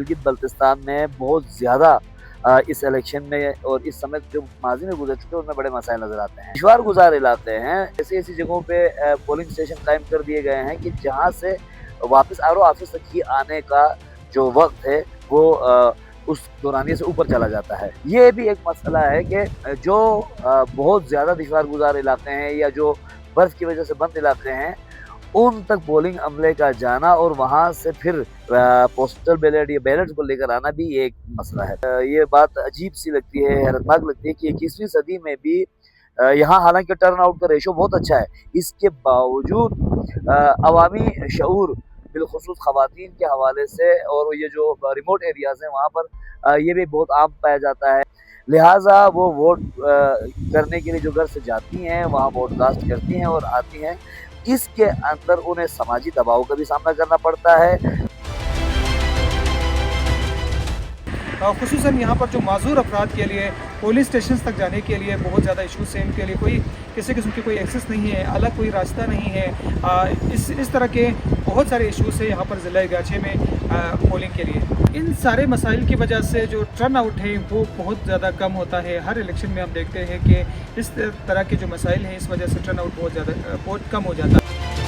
गिलगित बल्तिस्तान में बहुत ज़्यादा इस इलेक्शन में और इस समय जो माज़ी में गुज़र चुके हैं उनमें बड़े मसाइल नज़र आते हैं। दुश्वार गुज़ार इलाके हैं, ऐसी-ऐसी जगहों पे पोलिंग स्टेशन कायम कर दिए गए हैं कि जहाँ से वापस आरओ ऑफिस तक ही आने का जो वक़्त है वो उस दौरानिये से ऊपर चला जाता है। ये भी एक मसला है कि जो बहुत ज़्यादा दुश्वार गुज़ार इलाके हैं या जो बर्फ़ की वज़ह से बंद इलाके हैं, उन तक पोलिंग अमले का जाना और वहाँ से फिर पोस्टल बैलेट या बैलेट्स को लेकर आना भी एक मसला है। ये बात अजीब-सी लगती है, हैरतनाक लगती है कि 21वीं सदी में भी यहाँ हालाँकि टर्न आउट का रेशो बहुत अच्छा है, इसके बावजूद अवामी शऊर बिलख़ुसूस ख़वातीन के हवाले से और ये जो रिमोट एरियाज़ हैं वहाँ पर ये भी बहुत आम पाया जाता है। लिहाज़ा वो वोट करने के लिए जो घर से जाती हैं, वहाँ वोट कास्ट करती हैं और आती हैं। इसके अंदर उन्हें समाजी दबाव का भी सामना करना पड़ता है। ख़ुसूसन यहाँ पर जो माज़ूर अफ़राद के लिए पुलिस स्टेशन तक जाने के लिए बहुत ज़्यादा इशूज़ हैं, इनके लिए कोई किसी किस्म की कोई एक्सेस नहीं है, अलग कोई रास्ता नहीं है। इस तरह के बहुत सारे इशूज़ हैं यहाँ पर ज़िला गाचे में पोलिंग के लिए। इन सारे मसाइल की वजह से जो टर्न आउट है वो बहुत ज़्यादा कम होता है। हर इलेक्शन में हम देखते हैं कि इस तरह के जो मसाइल हैं इस वजह से टर्न आउट बहुत कम हो जाता है।